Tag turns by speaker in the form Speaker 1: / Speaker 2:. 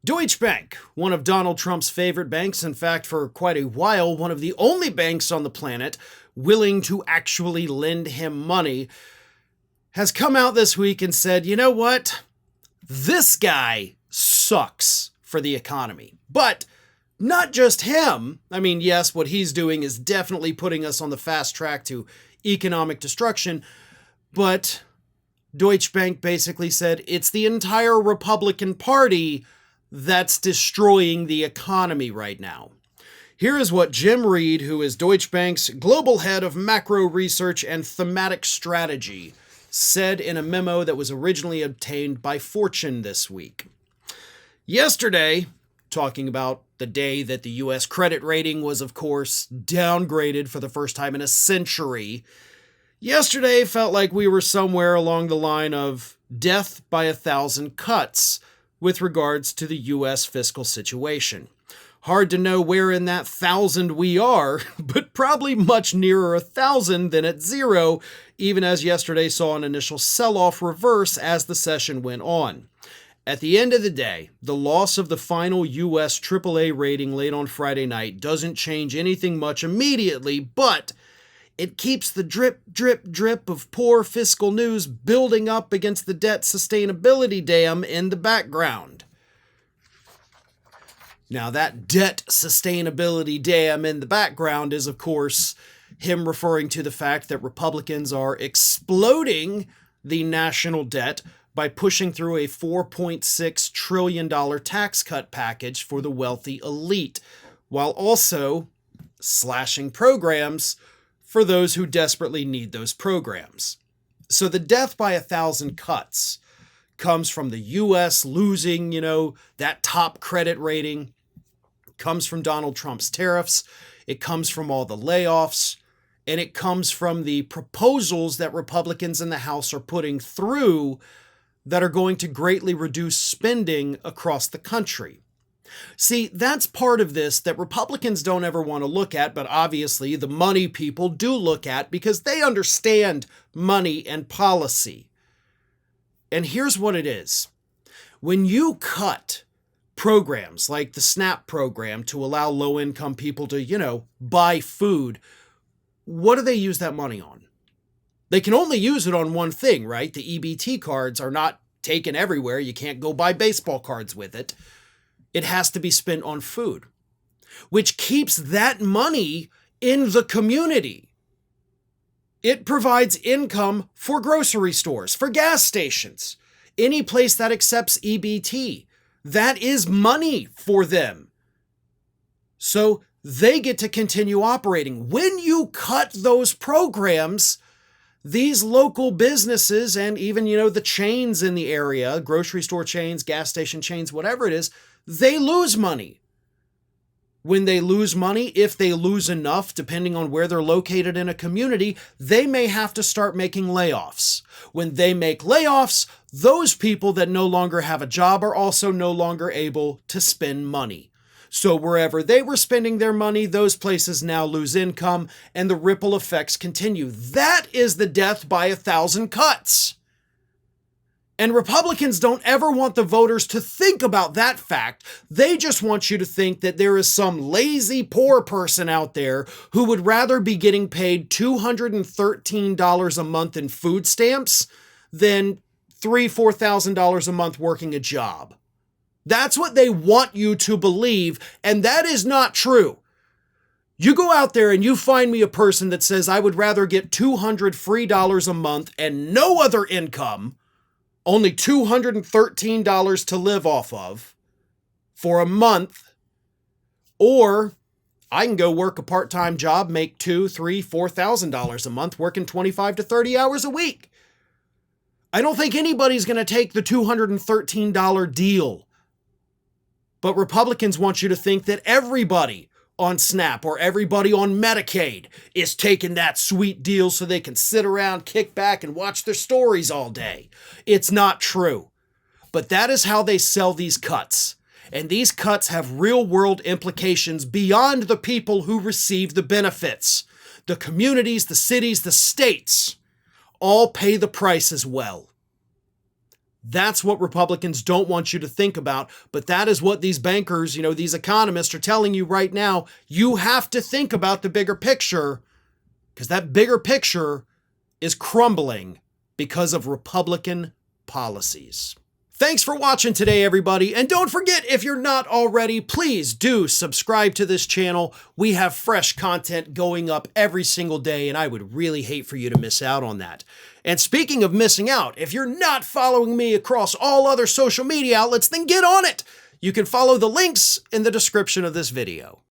Speaker 1: Deutsche Bank, one of Donald Trump's favorite banks, in fact, for quite a while, one of the only banks on the planet willing to actually lend him money, has come out this week and said, you know what? This guy sucks for the economy. But not just him. I mean, yes, what he's doing is definitely putting us on the fast track to economic destruction, but Deutsche Bank basically said it's the entire Republican Party that's destroying the economy right now. Here is what Jim Reed, who is Deutsche Bank's global head of macro research and thematic strategy, said in a memo that was originally obtained by Fortune this week. Yesterday, talking about the day that the U.S. credit rating was, of course, downgraded for the first time in a century, yesterday felt like we were somewhere along the line of death by 1,000 cuts with regards to the U.S. fiscal situation. Hard to know where in that 1,000 we are, but probably much nearer 1,000 than at 0, even as yesterday saw an initial sell-off reverse as the session went on. At the end of the day, the loss of the final U.S. AAA rating late on Friday night doesn't change anything much immediately, but it keeps the drip, drip, drip of poor fiscal news building up against the debt sustainability dam in the background. Now, that debt sustainability dam in the background is, of course, him referring to the fact that Republicans are exploding the national debt by pushing through a $4.6 trillion tax cut package for the wealthy elite, while also slashing programs for those who desperately need those programs. So the death by 1,000 cuts comes from the U.S. losing, that top credit rating, comes from Donald Trump's tariffs, it comes from all the layoffs, and it comes from the proposals that Republicans in the House are putting through that are going to greatly reduce spending across the country. See, that's part of this that Republicans don't ever want to look at, but obviously the money people do look at because they understand money and policy. And here's what it is. When you cut programs like the SNAP program to allow low-income people to, buy food, what do they use that money on? They can only use it on one thing, right? The EBT cards are not taken everywhere. You can't go buy baseball cards with it. It has to be spent on food, which keeps that money in the community. It provides income for grocery stores, for gas stations, any place that accepts EBT. That is money for them. So they get to continue operating. When you cut those programs, these local businesses and even, the chains in the area, grocery store chains, gas station chains, whatever it is, they lose money. When they lose money, if they lose enough, depending on where they're located in a community, they may have to start making layoffs. When they make layoffs, those people that no longer have a job are also no longer able to spend money. So wherever they were spending their money, those places now lose income, and the ripple effects continue. That is the death by 1,000 cuts. And Republicans don't ever want the voters to think about that fact. They just want you to think that there is some lazy poor person out there who would rather be getting paid $213 a month in food stamps than $4,000 a month working a job. That's what they want you to believe, and that is not true. You go out there and you find me a person that says, I would rather get $200 free a month and no other income, only $213 to live off of for a month, or I can go work a part-time job, make $2,000, $3,000, $4,000 a month, working 25 to 30 hours a week. I don't think anybody's going to take the $213 deal. But Republicans want you to think that everybody on SNAP or everybody on Medicaid is taking that sweet deal so they can sit around, kick back, and watch their stories all day. It's not true. But that is how they sell these cuts. And these cuts have real-world implications beyond the people who receive the benefits. The communities, the cities, the states all pay the price as well. That's what Republicans don't want you to think about, but that is what these bankers, these economists are telling you right now. You have to think about the bigger picture, because that bigger picture is crumbling because of Republican policies. Thanks for watching today, everybody. And don't forget, if you're not already, please do subscribe to this channel. We have fresh content going up every single day, and I would really hate for you to miss out on that. And speaking of missing out, if you're not following me across all other social media outlets, then get on it. You can follow the links in the description of this video.